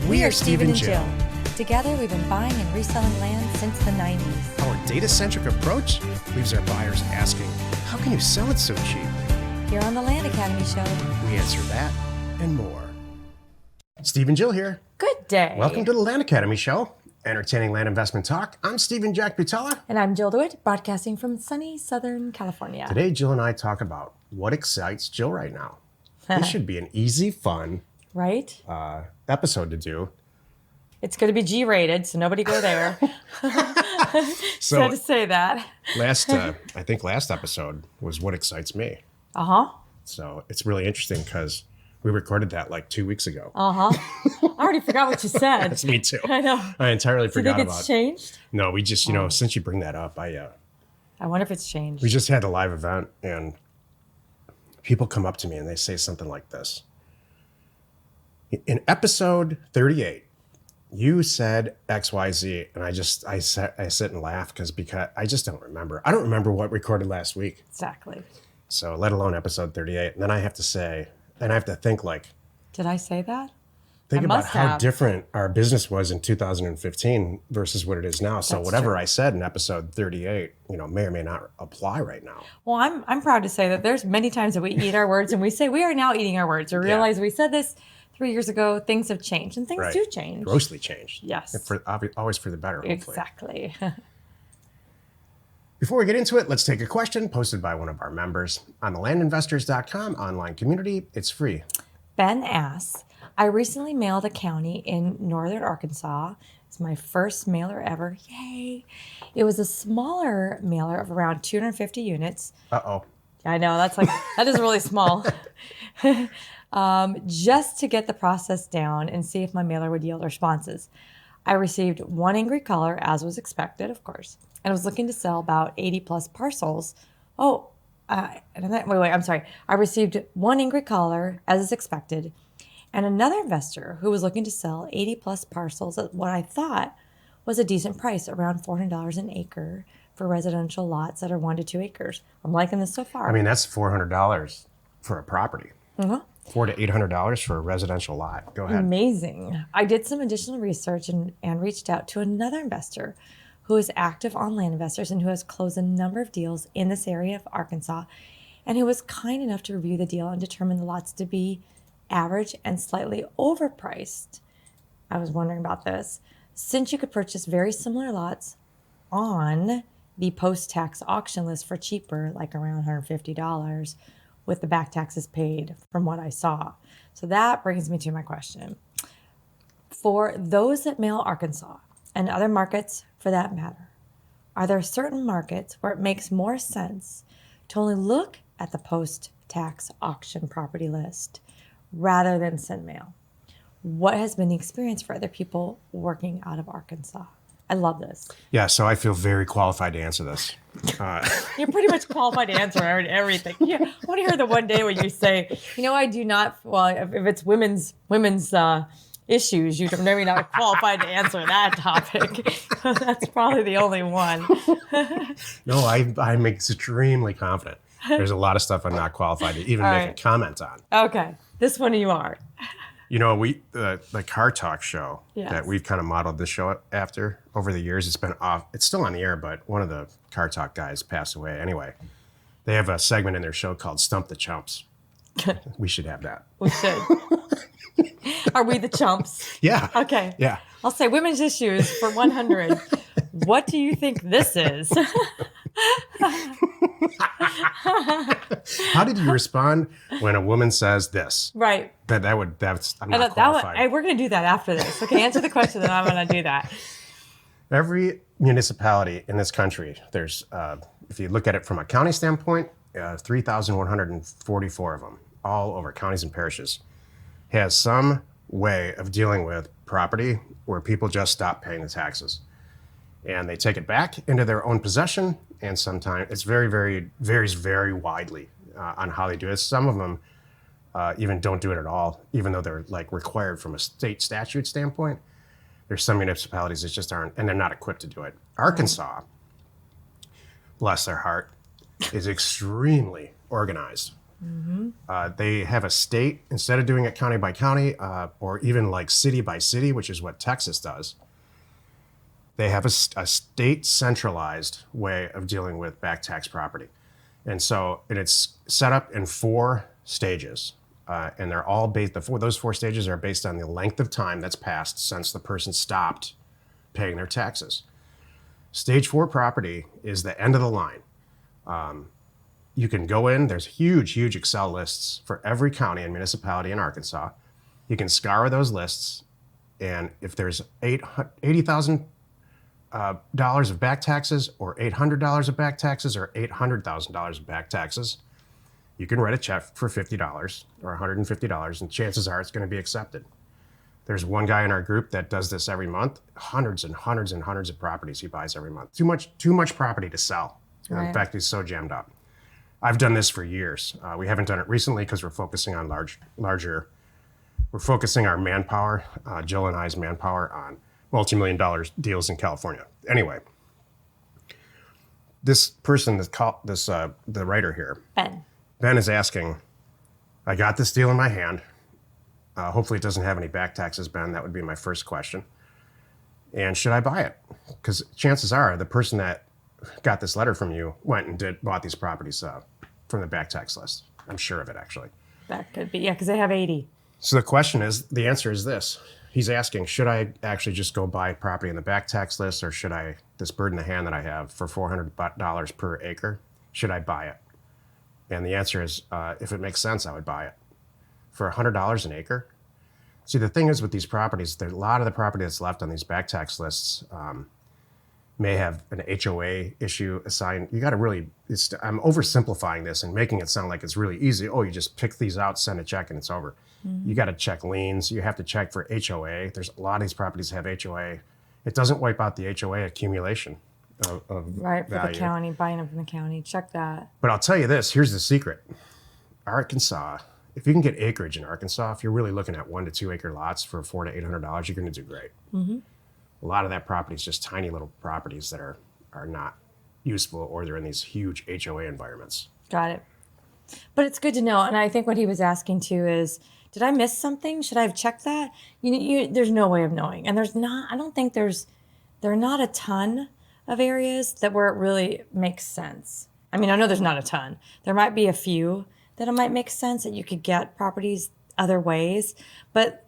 We are Steve and Jill. Together, we've been buying and reselling land since the 90s. Our data-centric approach leaves our buyers asking, how can you sell it so cheap? Here on the Land Academy Show, We answer that and more. Steve and Jill here. good day. Welcome to the Land Academy Show, entertaining land investment talk. I'm Stephen Jack Butella. And I'm Jill Buwit, broadcasting from sunny Southern California. Today, Jill and I talk about what excites Jill right now. This should be an easy, fun Right? episode to do. It's going to be G-rated, so nobody go there. So to say that. I think last episode was what excites me. Uh-huh. So it's really interesting because we recorded that like 2 weeks ago. Uh-huh. I already forgot what you said. That's me too. I know. I entirely Do you forgot think about it's changed? No, we just, since you bring that up, I wonder if it's changed. we just had a live event and people come up to me and they say something like this. In episode 38, you said XYZ, and I sit and laugh because I just don't remember. I don't remember what recorded last week. Exactly. So let alone episode 38. And then I have to think like, Did I say that? think I about must how have. different our business was in 2015 versus what it is now. So That's whatever true. I said in episode 38, may or may not apply right now. Well, I'm proud to say that there's many times that we eat our words and we say we are now eating our words. We realize we said this 3 years ago. Things have changed, and things Right. do change. Grossly changed. Yes. Always for the better, hopefully. Exactly. Before we get into it, let's take a question posted by one of our members on the landinvestors.com online community. It's free. Ben asks, I recently mailed a county in northern Arkansas. It's my first mailer ever. Yay. It was a smaller mailer of around 250 units. Uh-oh. I know, that is really small. Just to get the process down and see if my mailer would yield responses. I received one angry caller, as was expected, of course, and was looking to sell about 80 plus parcels. I'm sorry. I received one angry caller, as is expected, and another investor who was looking to sell 80 plus parcels at what I thought was a decent price, around $400 an acre for residential lots that are 1 to 2 acres. I'm liking this so far. I mean, that's $400 for a property. Mhm. $400 to $800 for a residential lot. Go ahead. Amazing. I did some additional research and reached out to another investor who is active on Land Investors and who has closed a number of deals in this area of Arkansas, and who was kind enough to review the deal and determine the lots to be average and slightly overpriced. I was wondering about this. Since you could purchase very similar lots on the post-tax auction list for cheaper, like around $150, with the back taxes paid from what I saw. So that brings me to my question. For those that mail Arkansas and other markets for that matter, are there certain markets where it makes more sense to only look at the post-tax auction property list rather than send mail? What has been the experience for other people working out of Arkansas? I love this. Yeah, so I feel very qualified to answer this. You're pretty much qualified to answer everything. Yeah, I want to hear the one day when you say, I do not, well, if it's women's issues, you're maybe not qualified to answer that topic. That's probably the only one. No, I'm extremely confident. There's a lot of stuff I'm not qualified to even make a comment on. Okay, this one you are. The Car Talk show Yes. that we've kind of modeled this show after over the years, it's been off. It's still on the air, but one of the Car Talk guys passed away. Anyway, they have a segment in their show called Stump the Chumps. We should have that. We should. Are we the chumps? Yeah. Okay. Yeah. I'll say women's issues for 100. What do you think this is? How did you respond when a woman says this? Right. I'm not qualified. We're going to do that after this. Okay, answer the question, then I'm going to do that. Every municipality in this country, there's, if you look at it from a county standpoint, 3,144 of them, all over counties and parishes, has some way of dealing with property where people just stop paying the taxes. And they take it back into their own possession, and sometimes it's varies very widely on how they do it. Some of them even don't do it at all, even though they're like required from a state statute standpoint. There's some municipalities that just aren't, and they're not equipped to do it. Arkansas, bless their heart, is extremely organized They have a state, instead of doing it county by county or even like city by city, which is what Texas does, they have a state centralized way of dealing with back tax property. And it's set up in 4 stages. And they're all based, those 4 stages are based on the length of time that's passed since the person stopped paying their taxes. Stage 4 property is the end of the line. You can go in, there's huge Excel lists for every county and municipality in Arkansas. You can scour those lists, and if there's $80,000 of back taxes, or $800 of back taxes, or $800,000 of back taxes, you can write a check for $50 or $150, and chances are it's going to be accepted. There's one guy in our group that does this every month, hundreds and hundreds and hundreds of properties he buys every month. Too much property to sell. Right. In fact, he's so jammed up. I've done this for years. We haven't done it recently because we're focusing on larger. We're focusing our manpower, Jill and I's manpower, on multi-million-dollar deals in California. Anyway, this person, the writer here, Ben is asking, I got this deal in my hand. Hopefully it doesn't have any back taxes, Ben. That would be my first question. And should I buy it? Because chances are the person that got this letter from you went and bought these properties from the back tax list. I'm sure of it, actually. That could be, yeah, because they have 80. So the answer is this. He's asking, should I actually just go buy property in the back tax list, or should I, this bird in the hand that I have for $400 per acre, should I buy it? And the answer is, if it makes sense, I would buy it. For $100 an acre? See, the thing is with these properties, a lot of the property that's left on these back tax lists may have an HOA issue assigned. You got to really, I'm oversimplifying this and making it sound like it's really easy. Oh, you just pick these out, send a check, and it's over. Mm-hmm. You got to check liens. You have to check for HOA. There's a lot of these properties have HOA. It doesn't wipe out the HOA accumulation of right, for value. the county, buying them from the county. Check that. But I'll tell you this, here's the secret. Arkansas, if you can get acreage in Arkansas, if you're really looking at 1 to 2 acre lots for $400 to $800, you're going to do great. Mm-hmm. A lot of that property is just tiny little properties that are not useful, or they're in these huge HOA environments. Got it. But it's good to know. And I think what he was asking too is, did I miss something? Should I have checked that? There's no way of knowing. And I don't think there are not a ton of areas where it really makes sense. I mean, I know there's not a ton. There might be a few that it might make sense that you could get properties other ways. But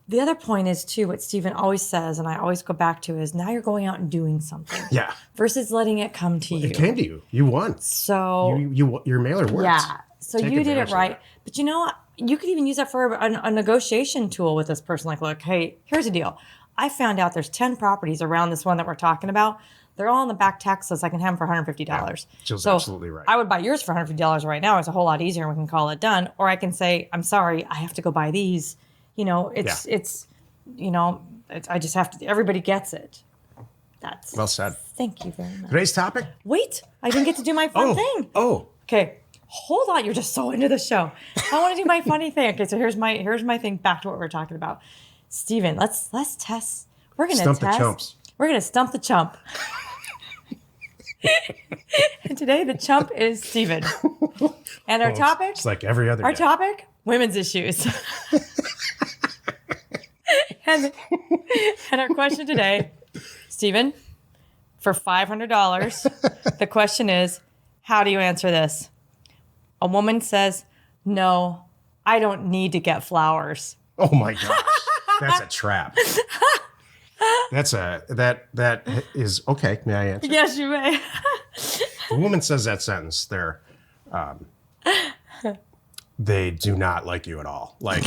the other point is, too, what Stephen always says, and I always go back to, is now you're going out and doing something. Yeah. Versus letting it come to you. It came to you. You won. So your mailer worked. Yeah. So you did it right. But you know what? You could even use that for a negotiation tool with this person. Like, look, hey, here's the deal. I found out there's 10 properties around this one that we're talking about. They're all on the back tax list. I can have them for $150. Yeah, Jill's absolutely right. I would buy yours for $150 right now. It's a whole lot easier, and we can call it done. Or I can say, I'm sorry, I have to go buy these. I just have to. Everybody gets it. That's well said. Thank you very much. Today's topic? Wait, I didn't get to do my fun thing. Oh. Okay. Hold on, you're just so into the show. I want to do my funny thing. Okay, so here's my thing back to what we were talking about. Steven, let's test. We're gonna stump test. The chumps. We're gonna stump the chump. And today the chump is Steven. And our topic? It's like every other Our day. topic? Women's issues. and our question today, Steven, for $500, the question is, how do you answer this? A woman says, no, I don't need to get flowers. Oh my gosh. That's a trap. That is okay. May I answer? Yes, you may. A woman says that sentence, they do not like you at all. Like,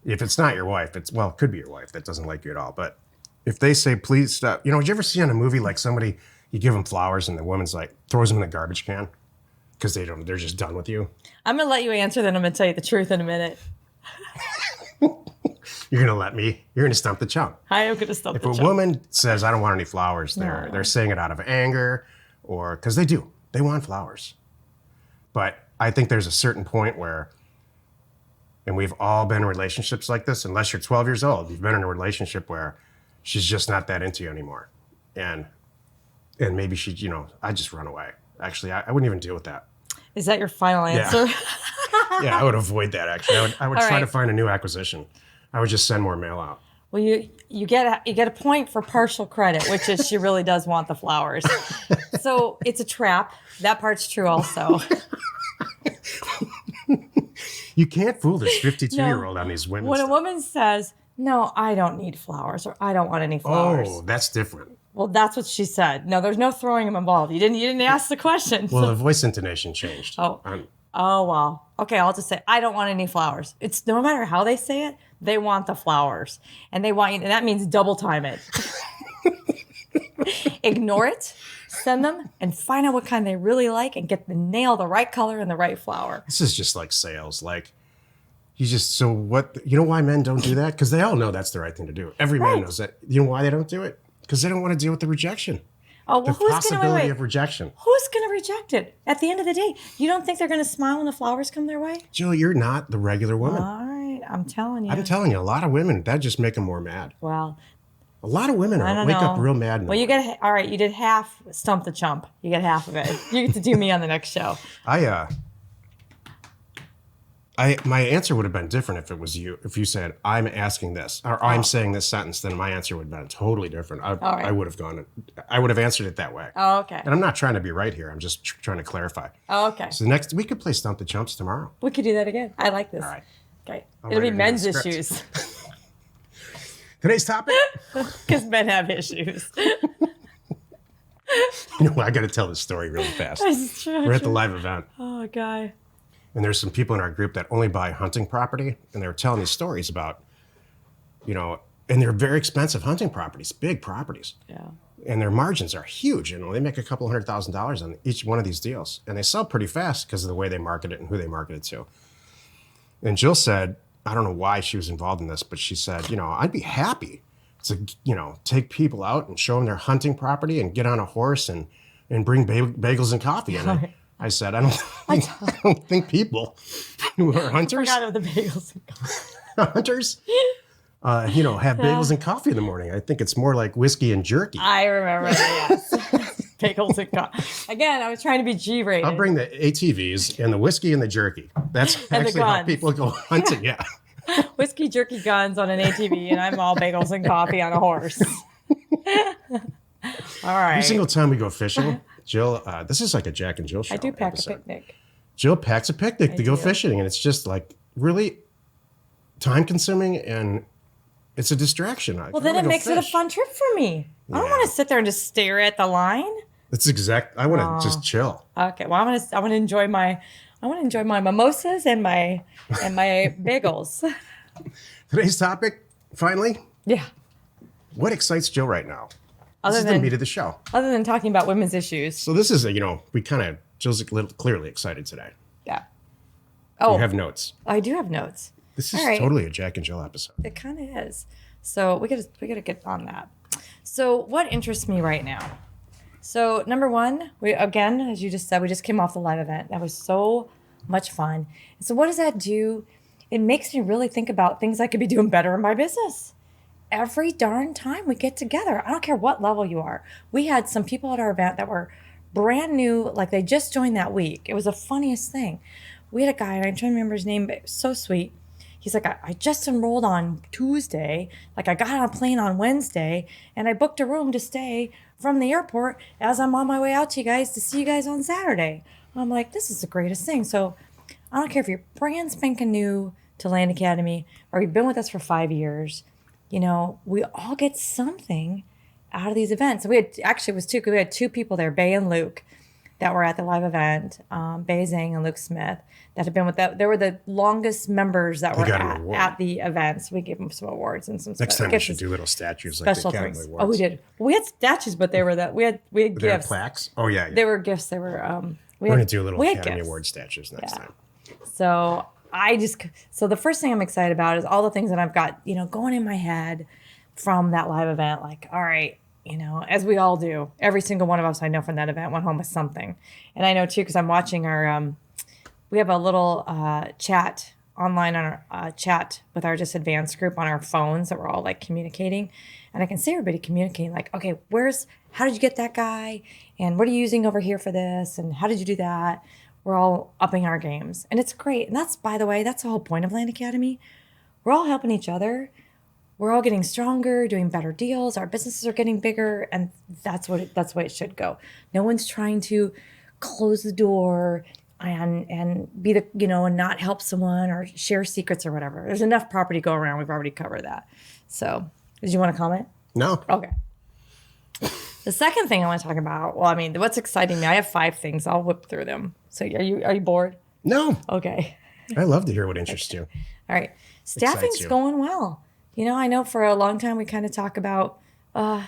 if it's not your wife, it could be your wife that doesn't like you at all. But if they say, please stop, did you ever see in a movie like somebody, you give them flowers and the woman's like throws them in the garbage can because they're just done with you? I'm going to let you answer, then I'm going to tell you the truth in a minute. You're going to let me? You're going to stump the chump. I am going to stump the chump. If a woman says, I don't want any flowers, they're saying it out of anger, or because they do. They want flowers. But I think there's a certain point where, and we've all been in relationships like this, unless you're 12 years old, you've been in a relationship where she's just not that into you anymore. And maybe I just run away. Actually, I wouldn't even deal with that. Is that your final Yeah. answer? Yeah, I would avoid that actually. I would All try to right. find a new acquisition. I would just send more mail out. Well, you get a point for partial credit, which is she really does want the flowers. So it's a trap. That part's true also. You can't fool this 52-year-old on these women. When a Stuff. woman says, "No, I don't need flowers," or "I don't want any flowers," Oh, that's different. well, that's what she said. No, there's no throwing them involved. You didn't ask the question. Well, the voice intonation changed. Oh, well. Okay, I'll just say I don't want any flowers. It's no matter how they say it, they want the flowers, and they want you, and that means double time it. Ignore it, send them, and find out what kind they really like, and get the right color and the right flower. This is just like sales. Like, so what? You know why men don't do that? Because they all know that's the right thing to do. Every man Right. knows that. You know why they don't do it? Because they don't want to deal with the rejection. Oh, well, The who's possibility gonna of rejection. Who's gonna reject it? At the end of the day, you don't think they're gonna smile when the flowers come their way? Jill, you're not the regular woman. All right, I'm telling you. I'm telling you, a lot of women, that just make them more mad. Well, A lot of women I don't wake know. up real mad. In the Well, you morning. get all right. You did half stump the chump. You get half of it. You get to do me on the next show. My answer would have been different if it was you. If you said, I'm asking this, or I'm saying this sentence, then my answer would have been totally different. right. I would have answered it that way. Oh, okay. And I'm not trying to be right here. I'm just trying to clarify. Oh, okay. So we could play Stump the Chumps tomorrow. We could do that again. I like this. All right. Okay. I'll It'll write be it in men's the script. issues Today's topic? because men have issues. You know what? I got to tell this story really fast. It's true. We're at the live event, Oh, guy. and there's some people in our group that only buy hunting property, and they were telling me stories about, and they're very expensive hunting properties, big properties. Yeah. And their margins are huge. They make a couple $100,000 on each one of these deals, and they sell pretty fast because of the way they market it and who they market it to. And Jill said, I don't know why she was involved in this, but she said, I'd be happy to, take people out and show them their hunting property and get on a horse and bring bagels and coffee. And I said, I don't think people who are hunters, Forgot of the bagels. hunters, have bagels and coffee in the morning. I think it's more like whiskey and jerky. I remember that. Yes. Bagels and coffee. Again, I was trying to be G-rated. I'll bring the ATVs and the whiskey and the jerky. That's And the actually how guns. people go hunting. Yeah. Whiskey, jerky, guns on an ATV, and I'm all bagels and coffee on a horse. All right. Every single time we go fishing, Jill, this is like a Jack and Jill show. I do pack episode. a picnic. Jill packs a picnic to go do. fishing, and it's just like really time consuming and it's a distraction. Well, then it makes it a fun trip for me. I don't Yeah. want to sit there and just stare at the line. I want to just chill. Okay, well, I want to enjoy my mimosas and my bagels. Today's topic, finally, Yeah. what excites Jill right now? Other This is the than meat of the show. talking about women's issues. So this is Jill's clearly excited today. Yeah. Oh, You have notes. I do have notes. This is All right. totally a Jack and Jill episode. It kind of is. So we gotta get on that. So what interests me right now? So number one, we again, as you just said, we just came off the live event. That was so much fun. And so what does that do? It makes me really think about things I could be doing better in my business. Every darn time we get together, I don't care what level you are. We had some people at our event that were brand new, like they just joined that week. It was the funniest thing. We had a guy, and I'm trying to remember his name, but it was so sweet. He's like, I just enrolled on Tuesday. Like I got on a plane on Wednesday and I booked a room to stay from the airport as I'm on my way out to you guys to see you guys on Saturday. I'm like, this is the greatest thing. So I don't care if you're brand spanking new to Land Academy or you've been with us for 5 years, we all get something out of these events. We had, actually it was two, 'cause we had two people there, Bay and Luke, that were at the live event, Bay Zhang and Luke Smith, that have been with that. They were the longest members that were got an award. at the events. We gave them some awards and some Next spe- time we should do little statues like the special Academy things. Awards. Oh, we did. We had statues, but they were we had They're gifts. plaques? Oh, yeah. They were gifts. They were We're going to do little we had Academy gifts. Award statues next time. So so the first thing I'm excited about is all the things that I've got, going in my head from that live event. Like, all right, as we all do, every single one of us I know from that event went home with something. And I know too, because I'm watching our, we have a little chat online on our chat with our just advanced group on our phones that we're all like communicating. And I can see everybody communicating like, okay, how did you get that guy? And what are you using over here for this? And how did you do that? we're all upping our games. And it's great. And that's, by the way, that's the whole point of Land Academy. We're all helping each other. We're all getting stronger, doing better deals. Our businesses are getting bigger, and that's the way it should go. No one's trying to close the door and be the and not help someone or share secrets or whatever. There's enough property to go around. We've already covered that. So, did you want to comment? No. Okay. The second thing I want to talk about. Well, I mean, what's exciting me? I have 5 things. I'll whip through them. So, are you bored? No. Okay. I love to hear what interests you. All right. Staffing's going well. I know for a long time we kind of talk about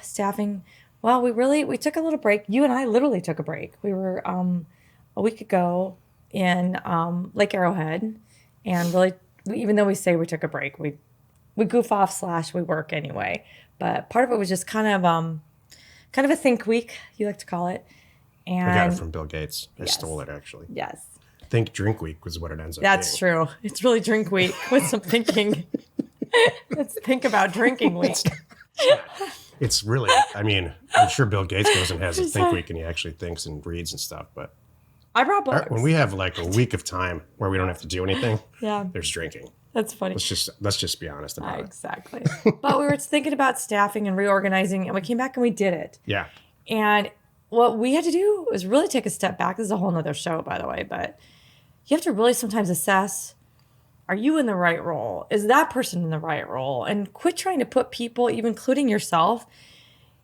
staffing. Well, we took a little break. You and I literally took a break. We were a week ago in Lake Arrowhead, and really, even though we say we took a break, we goof off / we work anyway. But part of it was just kind of a think week, you like to call it. And I got it from Bill Gates. I Yes. stole it, actually. Yes, Think Drink Week was what it ends up that's being. true. It's really drink week with some thinking. Let's think about drinking week. It's really, I mean, I'm sure Bill Gates goes and has a think week and he actually thinks and reads and stuff. But I brought books. when we have like a week of time where we don't have to do anything, Yeah, there's drinking. that's funny. Let's just be honest about it. Exactly. But we were thinking about staffing and reorganizing, and we came back and we did it. Yeah. And what we had to do was really take a step back. This is a whole nother show, by the way, but you have to really sometimes assess, are you in the right role? Is that person in the right role? And quit trying to put people, even including yourself,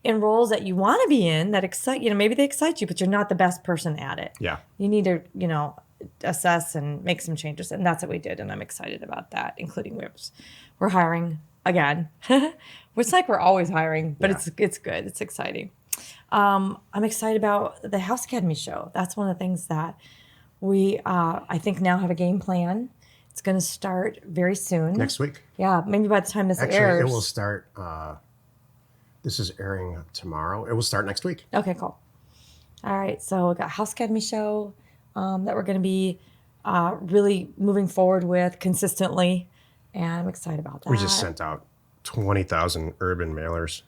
in roles that you want to be in that excite, maybe they excite you, but you're not the best person at it. Yeah. You need to, assess and make some changes. And that's what we did. And I'm excited about that, including we're hiring again. It's like we're always hiring, but Yeah. it's good. It's exciting. I'm excited about the House Academy show. That's one of the things that we, I think, now have a game plan. It's going to start very soon. Next week. Yeah, maybe by the time this Actually, airs. it will start. This is airing tomorrow. It will start next week. Okay, cool. All right, so we got House Academy show that we're going to be really moving forward with consistently, and I'm excited about that. We just sent out 20,000 urban mailers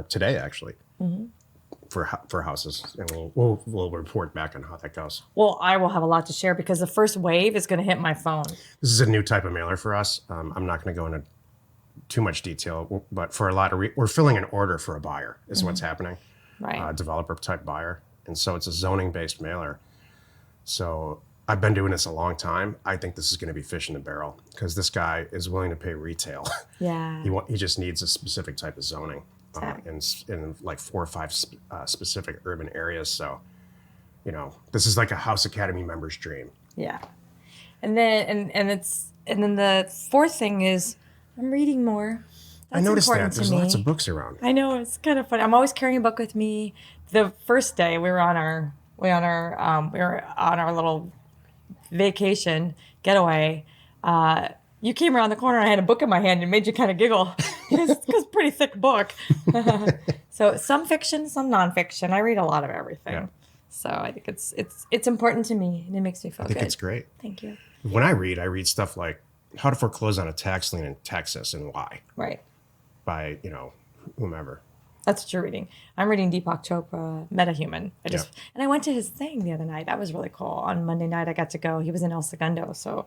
today, actually, for houses, and we'll report back on how that goes. Well, I will have a lot to share because the first wave is going to hit my phone. This is a new type of mailer for us. I'm not going to go into too much detail, but for a lot of we're filling an order for a buyer is what's happening, Right. developer type buyer, and so it's a zoning based mailer. So I've been doing this a long time. I think this is going to be fish in the barrel because this guy is willing to pay retail. Yeah. He just needs a specific type of zoning Exactly. in like 4 or 5 specific urban areas. So, this is like a House Academy member's dream. Yeah. And then and then the fourth thing is I'm reading more. I That's noticed that important to there's me. lots of books around. I know, it's kind of funny. I'm always carrying a book with me. The first day we were on our little vacation getaway. You came around the corner and I had a book in my hand and made you kind of giggle. It's a pretty thick book. So some fiction, some nonfiction. I read a lot of everything. Yeah. So I think it's important to me and it makes me feel I think good. it's great. Thank you. When I read stuff like How to Foreclose on a Tax Lien in Texas and Why Right. by, whomever. That's what you're reading. I'm reading Deepak Chopra, MetaHuman. And I went to his thing the other night. That was really cool. On Monday night, I got to go. He was in El Segundo, so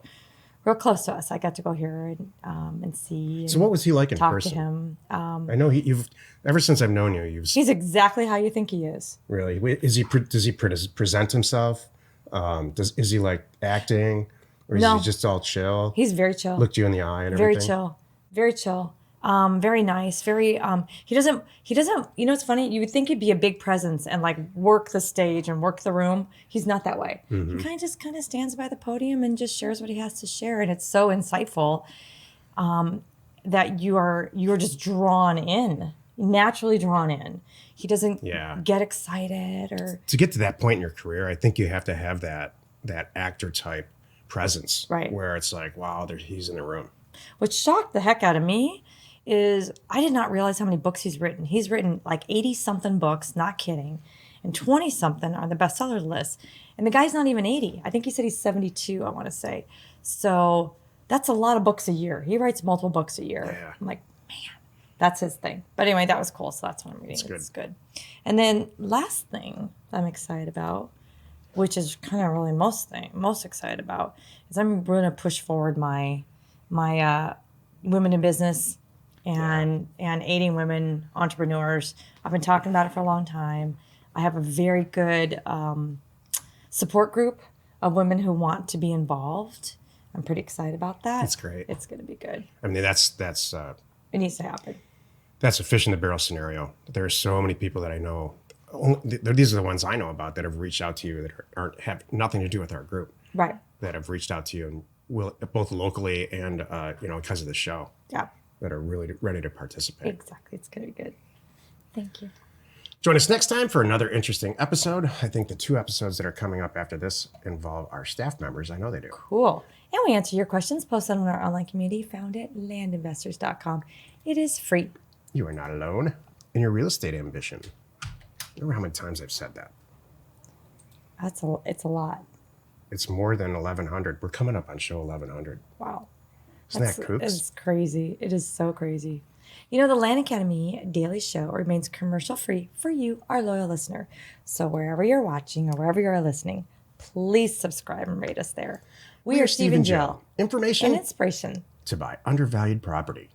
real close to us. I got to go here and see. So what was he like in talk person? to him. I know you've ever since I've known you, He's exactly how you think he is. really. Does he present himself? Is he like acting, or is No. he just all chill? He's very chill. Looked you in the eye and Very everything. chill. Very chill. Very nice. Very. He doesn't. It's funny. You would think he'd be a big presence and like work the stage and work the room. He's not that way. Mm-hmm. He kind of stands by the podium and just shares what he has to share, and it's so insightful that you are just drawn in, naturally drawn in. He doesn't get excited or To get to that point in your career, I think you have to have that actor type presence, Right. Where it's like, wow, he's in the room. What shocked the heck out of me is I did not realize how many books he's written. He's written like 80-something books, not kidding, and 20-something on the bestseller list. And the guy's not even 80. I think he said he's 72, I want to say. So that's a lot of books a year. He writes multiple books a year. Yeah. I'm like, man, that's his thing. But anyway, that was cool. So that's what I'm reading. That's good. It's good. And then last thing I'm excited about, which is kind of really most excited about, is I'm going to push forward my women in business and aiding women entrepreneurs. I've been talking about it for a long time. I have a very good support group of women who want to be involved. I'm pretty excited about that. That's great. It's going to be good. I mean, that's It needs to happen. that's a fish in the barrel scenario. There are so many people that I know. These are the ones I know about that have reached out to you that have nothing to do with our group. Right. That have reached out to you and will both locally and because of the show. Yeah. That are really ready to participate. Exactly. It's going to be good. Thank you. Join us next time for another interesting episode. I think the 2 episodes that are coming up after this involve our staff members. I know they do. Cool. And we answer your questions posted on our online community found at landinvestors.com. It is free. You are not alone in your real estate ambition. Remember how many times I've said that? It's a lot. It's more than 1,100. We're coming up on show 1,100. Wow. Isn't that kooks? It's crazy. It is so crazy. You know, the Land Academy daily show remains commercial free for you, our loyal listener. So wherever you're watching or wherever you're listening, please subscribe and rate us there. We are Steve and Jill. Information and inspiration to buy undervalued property.